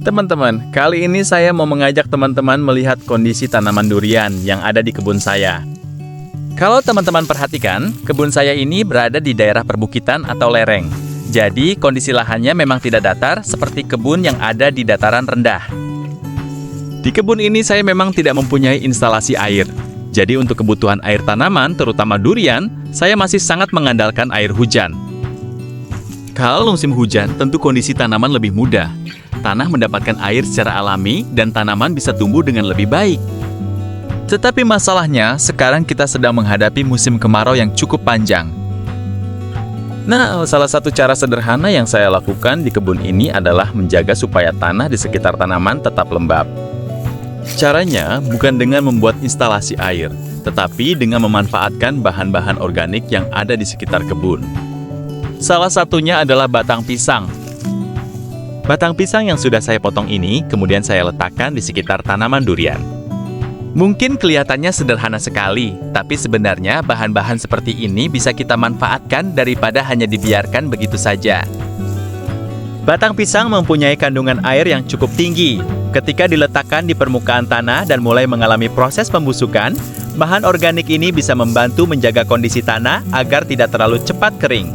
Teman-teman, kali ini saya mau mengajak teman-teman melihat kondisi tanaman durian yang ada di kebun saya. Kalau teman-teman perhatikan, kebun saya ini berada di daerah perbukitan atau lereng. Jadi, kondisi lahannya memang tidak datar seperti kebun yang ada di dataran rendah. Di kebun ini saya memang tidak mempunyai instalasi air. Jadi, untuk kebutuhan air tanaman, terutama durian, saya masih sangat mengandalkan air hujan. Kalau musim hujan, tentu kondisi tanaman lebih mudah. Tanah mendapatkan air secara alami dan tanaman bisa tumbuh dengan lebih baik. Tetapi masalahnya, sekarang kita sedang menghadapi musim kemarau yang cukup panjang. Nah, salah satu cara sederhana yang saya lakukan di kebun ini adalah menjaga supaya tanah di sekitar tanaman tetap lembab. Caranya bukan dengan membuat instalasi air, tetapi dengan memanfaatkan bahan-bahan organik yang ada di sekitar kebun. Salah satunya adalah batang pisang. Batang pisang yang sudah saya potong ini kemudian saya letakkan di sekitar tanaman durian. Mungkin kelihatannya sederhana sekali, tapi sebenarnya bahan-bahan seperti ini bisa kita manfaatkan daripada hanya dibiarkan begitu saja. Batang pisang mempunyai kandungan air yang cukup tinggi. Ketika diletakkan di permukaan tanah dan mulai mengalami proses pembusukan, bahan organik ini bisa membantu menjaga kondisi tanah agar tidak terlalu cepat kering.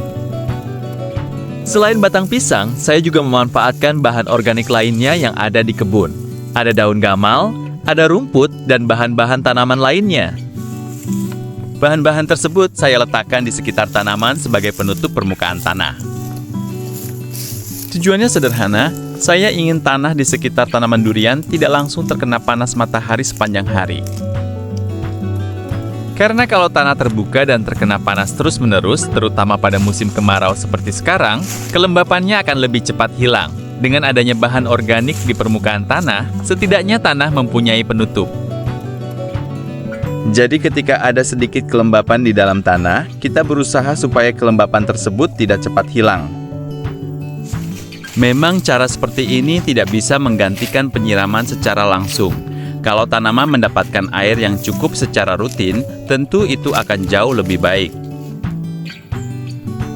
Selain batang pisang, saya juga memanfaatkan bahan organik lainnya yang ada di kebun. Ada daun gamal, ada rumput, dan bahan-bahan tanaman lainnya. Bahan-bahan tersebut saya letakkan di sekitar tanaman sebagai penutup permukaan tanah. Tujuannya sederhana, saya ingin tanah di sekitar tanaman durian tidak langsung terkena panas matahari sepanjang hari. Karena kalau tanah terbuka dan terkena panas terus-menerus, terutama pada musim kemarau seperti sekarang, kelembapannya akan lebih cepat hilang. Dengan adanya bahan organik di permukaan tanah, setidaknya tanah mempunyai penutup. Jadi ketika ada sedikit kelembapan di dalam tanah, kita berusaha supaya kelembapan tersebut tidak cepat hilang. Memang cara seperti ini tidak bisa menggantikan penyiraman secara langsung. Kalau tanaman mendapatkan air yang cukup secara rutin, tentu itu akan jauh lebih baik.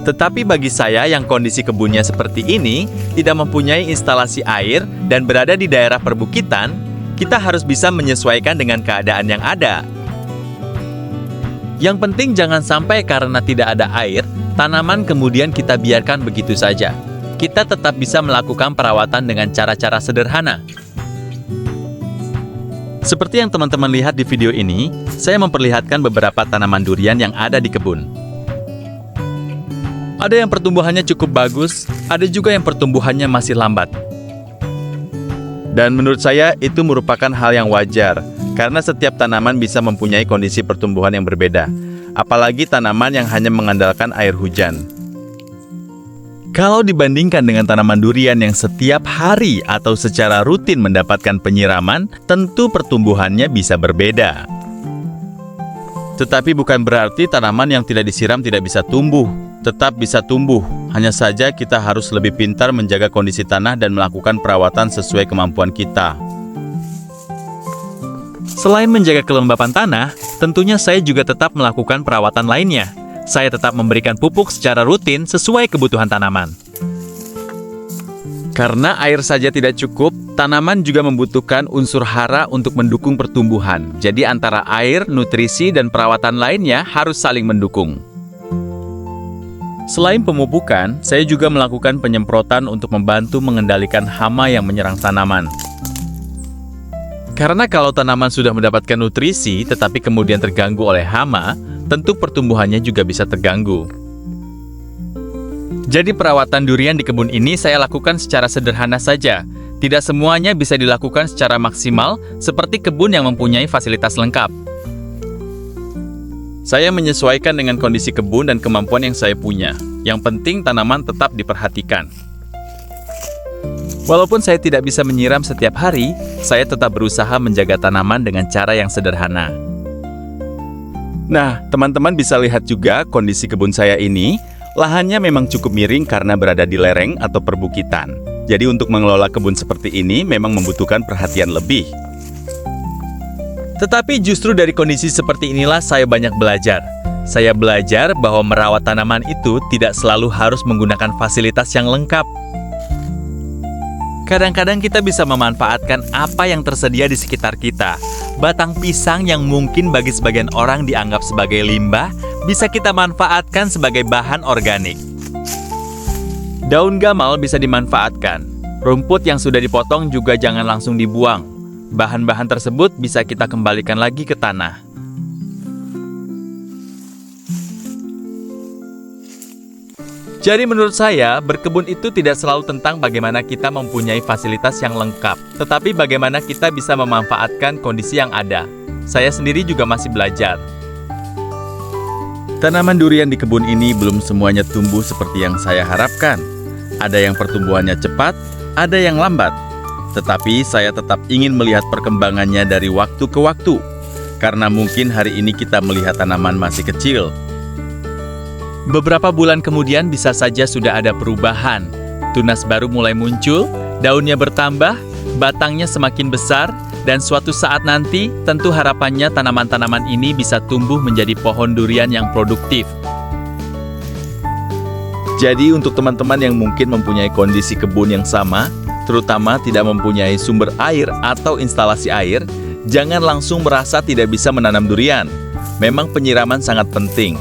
Tetapi bagi saya yang kondisi kebunnya seperti ini, tidak mempunyai instalasi air dan berada di daerah perbukitan, kita harus bisa menyesuaikan dengan keadaan yang ada. Yang penting jangan sampai karena tidak ada air, tanaman kemudian kita biarkan begitu saja. Kita tetap bisa melakukan perawatan dengan cara-cara sederhana. Seperti yang teman-teman lihat di video ini, saya memperlihatkan beberapa tanaman durian yang ada di kebun. Ada yang pertumbuhannya cukup bagus, ada juga yang pertumbuhannya masih lambat. Dan menurut saya itu merupakan hal yang wajar, karena setiap tanaman bisa mempunyai kondisi pertumbuhan yang berbeda, apalagi tanaman yang hanya mengandalkan air hujan. Kalau dibandingkan dengan tanaman durian yang setiap hari atau secara rutin mendapatkan penyiraman, tentu pertumbuhannya bisa berbeda. Tetapi bukan berarti tanaman yang tidak disiram tidak bisa tumbuh. Tetap bisa tumbuh, hanya saja kita harus lebih pintar menjaga kondisi tanah dan melakukan perawatan sesuai kemampuan kita. Selain menjaga kelembapan tanah, tentunya saya juga tetap melakukan perawatan lainnya. Saya tetap memberikan pupuk secara rutin sesuai kebutuhan tanaman. Karena air saja tidak cukup, tanaman juga membutuhkan unsur hara untuk mendukung pertumbuhan. Jadi antara air, nutrisi, dan perawatan lainnya harus saling mendukung. Selain pemupukan, saya juga melakukan penyemprotan untuk membantu mengendalikan hama yang menyerang tanaman. Karena kalau tanaman sudah mendapatkan nutrisi tetapi kemudian terganggu oleh hama, tentu pertumbuhannya juga bisa terganggu. Jadi perawatan durian di kebun ini saya lakukan secara sederhana saja. Tidak semuanya bisa dilakukan secara maksimal seperti kebun yang mempunyai fasilitas lengkap. Saya menyesuaikan dengan kondisi kebun dan kemampuan yang saya punya. Yang penting tanaman tetap diperhatikan. Walaupun saya tidak bisa menyiram setiap hari, saya tetap berusaha menjaga tanaman dengan cara yang sederhana. Nah, teman-teman bisa lihat juga kondisi kebun saya ini, lahannya memang cukup miring karena berada di lereng atau perbukitan. Jadi untuk mengelola kebun seperti ini memang membutuhkan perhatian lebih. Tetapi justru dari kondisi seperti inilah saya banyak belajar. Saya belajar bahwa merawat tanaman itu tidak selalu harus menggunakan fasilitas yang lengkap. Kadang-kadang kita bisa memanfaatkan apa yang tersedia di sekitar kita. Batang pisang yang mungkin bagi sebagian orang dianggap sebagai limbah, bisa kita manfaatkan sebagai bahan organik. Daun gamal bisa dimanfaatkan. Rumput yang sudah dipotong juga jangan langsung dibuang. Bahan-bahan tersebut bisa kita kembalikan lagi ke tanah. Jadi menurut saya, berkebun itu tidak selalu tentang bagaimana kita mempunyai fasilitas yang lengkap, tetapi bagaimana kita bisa memanfaatkan kondisi yang ada. Saya sendiri juga masih belajar. Tanaman durian di kebun ini belum semuanya tumbuh seperti yang saya harapkan. Ada yang pertumbuhannya cepat, ada yang lambat. Tetapi saya tetap ingin melihat perkembangannya dari waktu ke waktu, karena mungkin hari ini kita melihat tanaman masih kecil. Beberapa bulan kemudian bisa saja sudah ada perubahan. Tunas baru mulai muncul, daunnya bertambah, batangnya semakin besar, dan suatu saat nanti tentu harapannya tanaman-tanaman ini bisa tumbuh menjadi pohon durian yang produktif. Jadi untuk teman-teman yang mungkin mempunyai kondisi kebun yang sama, terutama tidak mempunyai sumber air atau instalasi air, jangan langsung merasa tidak bisa menanam durian. Memang penyiraman sangat penting.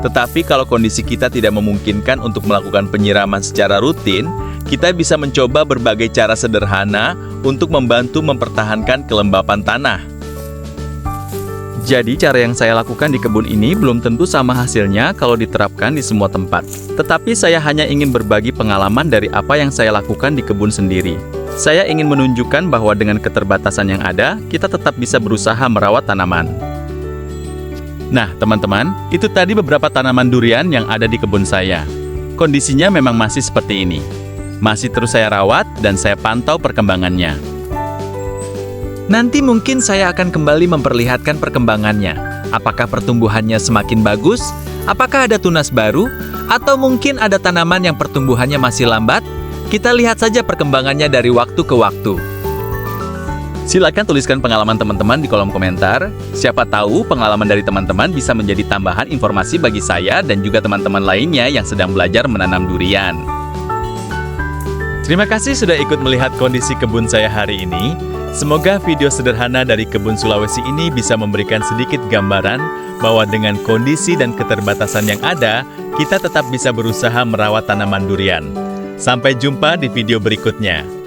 Tetapi kalau kondisi kita tidak memungkinkan untuk melakukan penyiraman secara rutin, kita bisa mencoba berbagai cara sederhana untuk membantu mempertahankan kelembapan tanah. Jadi cara yang saya lakukan di kebun ini belum tentu sama hasilnya kalau diterapkan di semua tempat. Tetapi saya hanya ingin berbagi pengalaman dari apa yang saya lakukan di kebun sendiri. Saya ingin menunjukkan bahwa dengan keterbatasan yang ada, kita tetap bisa berusaha merawat tanaman. Nah, teman-teman, itu tadi beberapa tanaman durian yang ada di kebun saya. Kondisinya memang masih seperti ini. Masih terus saya rawat dan saya pantau perkembangannya. Nanti mungkin saya akan kembali memperlihatkan perkembangannya. Apakah pertumbuhannya semakin bagus? Apakah ada tunas baru? Atau mungkin ada tanaman yang pertumbuhannya masih lambat? Kita lihat saja perkembangannya dari waktu ke waktu. Silakan tuliskan pengalaman teman-teman di kolom komentar. Siapa tahu pengalaman dari teman-teman bisa menjadi tambahan informasi bagi saya dan juga teman-teman lainnya yang sedang belajar menanam durian. Terima kasih sudah ikut melihat kondisi kebun saya hari ini. Semoga video sederhana dari kebun Sulawesi ini bisa memberikan sedikit gambaran bahwa dengan kondisi dan keterbatasan yang ada, kita tetap bisa berusaha merawat tanaman durian. Sampai jumpa di video berikutnya.